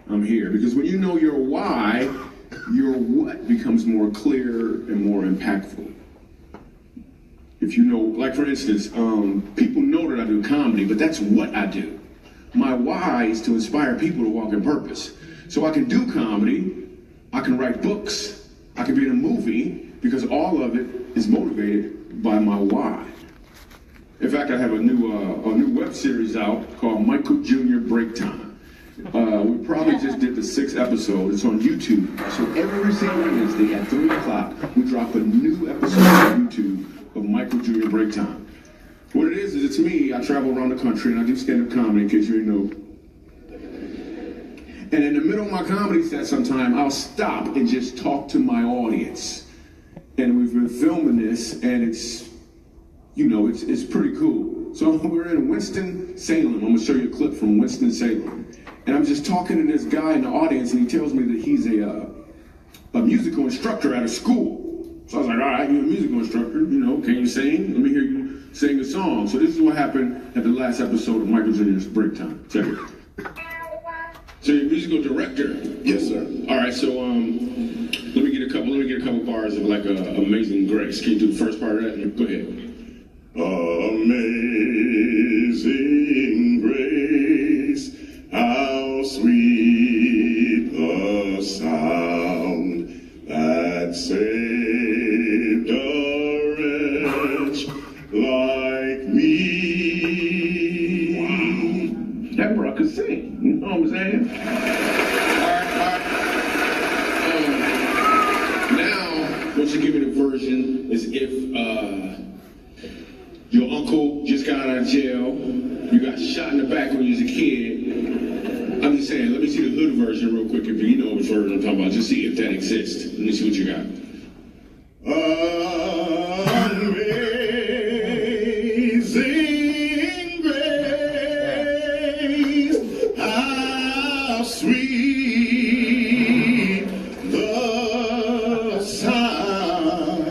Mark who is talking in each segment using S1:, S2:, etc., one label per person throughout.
S1: I'm here. Because when you know your why, your what becomes more clear and more impactful. If you know, like for instance, people know that I do comedy, but that's what I do. My why is to inspire people to walk in purpose. So I can do comedy, I can write books, I can be in a movie, because all of it is motivated by my why. In fact, I have a new web series out called Michael Jr. Break Time. We probably just did the 6th episode. It's on YouTube. So every single Wednesday at 3 o'clock, we drop a new episode on YouTube of Michael Jr. Break Time. What it is it's me. I travel around the country and I do stand-up comedy, in case you didn't know. And in the middle of my comedy set sometime, I'll stop and just talk to my audience. And we've been filming this, and it's pretty cool. So we're in Winston-Salem. I'm going to show you a clip from Winston-Salem. And I'm just talking to this guy in the audience, and he tells me that he's a musical instructor at a school. So I was like, all right, you're a musical instructor. Can you sing? Let me hear you sing a song. So this is what happened at the last episode of Michael Jr.'s Break Time. Check it. So you're a musical director?
S2: Yes, sir.
S1: All right, so let me get a couple bars of like Amazing Grace. Can you do the first part of that? Go ahead.
S2: Amazing grace, how sweet the sound that saved a wretch like me.
S1: Wow. That bro could sing, you know what I'm saying? Now, what you give me the version is if your uncle just got out of jail, you got shot in the back when you was a kid. I'm just saying, let me see the hood version real quick if you know which version I'm talking about. Just see if that exists. Let me see what you got.
S2: Amazing grace, how sweet the sound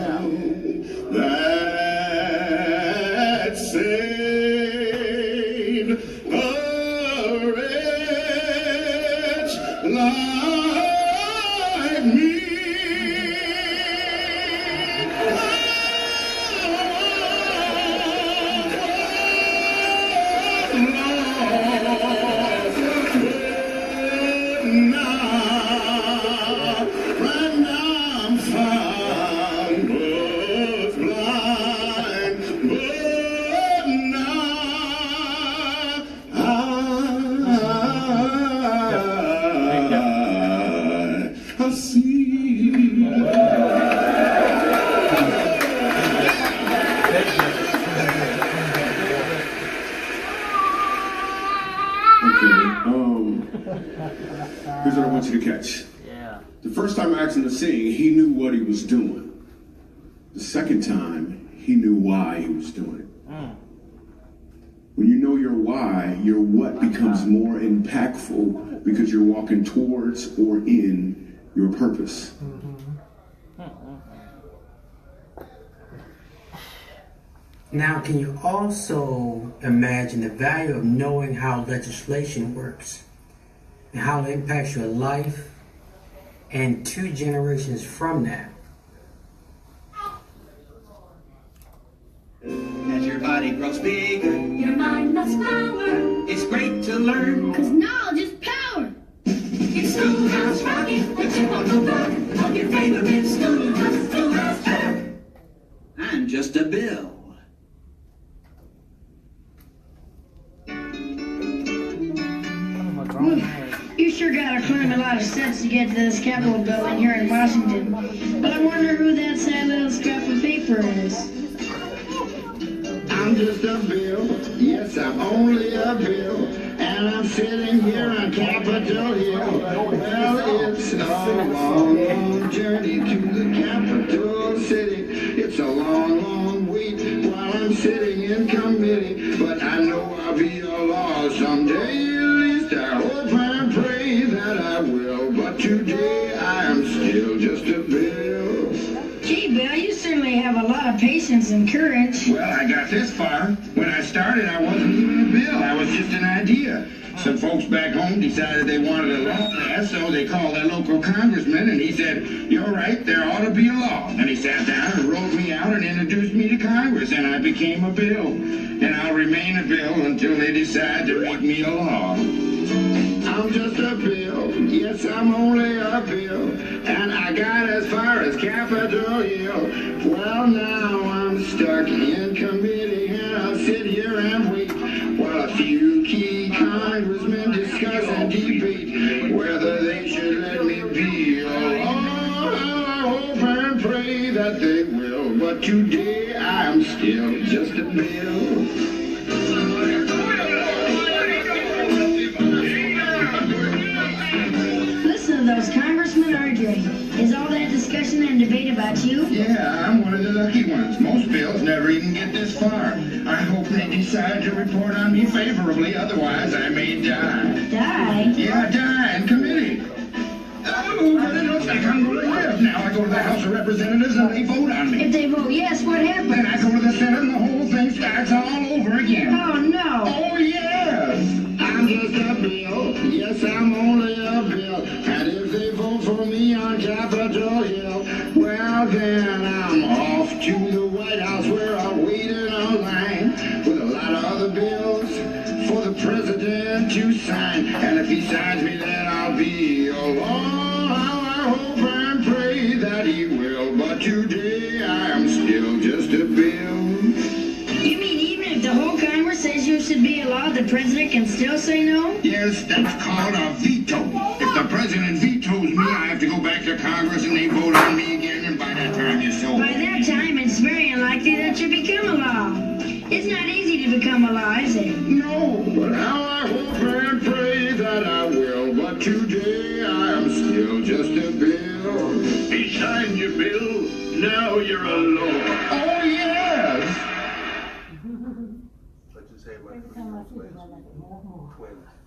S2: that saved a wretch like me.
S1: Here's what I want you to catch.
S3: Yeah.
S1: The first time I asked him to sing, he knew what he was doing. The second time, he knew why he was doing it. When you know your why, your what becomes more impactful because you're walking towards or in your purpose.
S4: Now, can you also imagine the value of knowing how legislation works and how it impacts your life and 2 generations from now?
S5: As your body grows bigger,
S6: Your mind loves power,
S5: it's great to learn.
S6: 'cause knowledge is power.
S5: It's Schoolhouse Rocket, the tip on the block of your favorite schoolhouse talk. I'm just a bill.
S7: You sure gotta climb a lot of steps to get to this Capitol building here in Washington. But I wonder who that sad little scrap of paper is.
S8: I'm just a bill, yes, I'm only a bill, and I'm sitting here on Capitol Hill. Well, it's a long, long journey to the capital city. It's a long, long wait while I'm sitting in committee, but I know I'll be a law someday. At least I hope and pray that I will, but today I am still just a bill.
S7: Gee, Bill, you certainly have a lot of patience and courage.
S8: Well, I got this far. When I started, I wasn't even a bill. I was just an idea. Some folks back home decided they wanted a law passed, so they called their local congressman, and he said, "You're right, there ought to be a law." And he sat down and wrote me out and introduced me to Congress, and I became a bill. And I'll remain a bill until they decide to make me a law. I'm just a bill, yes, I'm only a bill, and I got as far as Capitol Hill. Well, now I'm stuck in committee, and I'll sit here and wait while a few key congressmen discuss and debate whether they should let me be a law. I hope and pray that they will, but today I'm still just a bill.
S7: Listen to those congressmen arguing. Is all that discussion and debate about you?
S8: Yeah, I'm one of the lucky ones. Most bills never even get this far. I hope they decide to report on me favorably, otherwise I may die.
S7: Die?
S8: Yeah, die in committee. Oh, but it looks like I'm going to live. Now I go to the House of Representatives and they vote on me.
S7: If they vote yes, what
S8: Then
S7: happens?
S8: I go to the Senate and the whole thing starts all over again.
S7: Oh, no.
S8: Oh, yes! I'm just a bill. Yes, I'm only a bill. And if they vote for me on Capitol Hill, well, then I'm off to the White House where I'll wait in a line with a lot of other bills for the president to sign. And if he signs me, then I'll be a law. I hope and pray that he will. But today I am still just a bill.
S7: You mean even if the whole Congress says you should be a law, the president can still say no?
S8: Yes, that's called a veto. If the president vetoes me, I have to go back to Congress and they vote on me again, and by that time you're so.
S7: By that time, it's very unlikely that you become a law. It's not easy to become a law, is it?
S8: No, but how I hope and pray that I will. But today I am still just a bill.
S2: He signed your bill. Now you're a law.
S8: Oh, yes!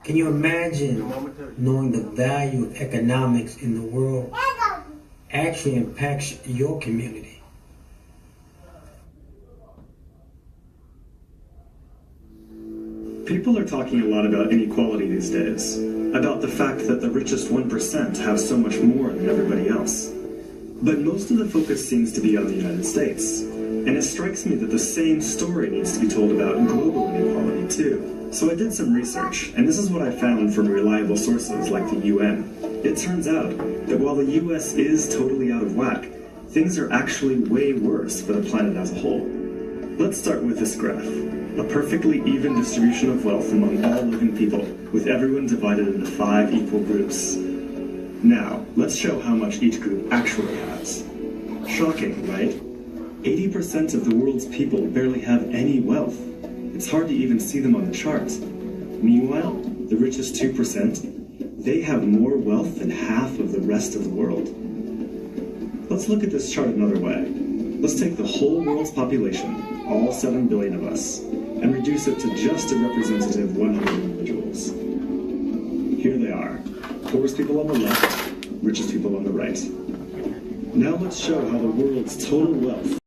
S4: Can you imagine knowing the value of economics in the world actually impacts your community?
S3: People are talking a lot about inequality these days, about the fact that the richest 1% have so much more than everybody else. But most of the focus seems to be on the United States, and it strikes me that the same story needs to be told about global inequality too. So I did some research, and this is what I found from reliable sources like the UN. It turns out that while the US is totally out of whack, things are actually way worse for the planet as a whole. Let's start with this graph. A perfectly even distribution of wealth among all living people, with everyone divided into 5 equal groups. Now, let's show how much each group actually has. Shocking, right? 80% of the world's people barely have any wealth. It's hard to even see them on the chart. Meanwhile, the richest 2%, they have more wealth than half of the rest of the world. Let's look at this chart another way. Let's take the whole world's population, all 7 billion of us, and reduce it to just a representative 100 individuals. Here they are. Poorest people on the left, richest people on the right. Now let's show how the world's total wealth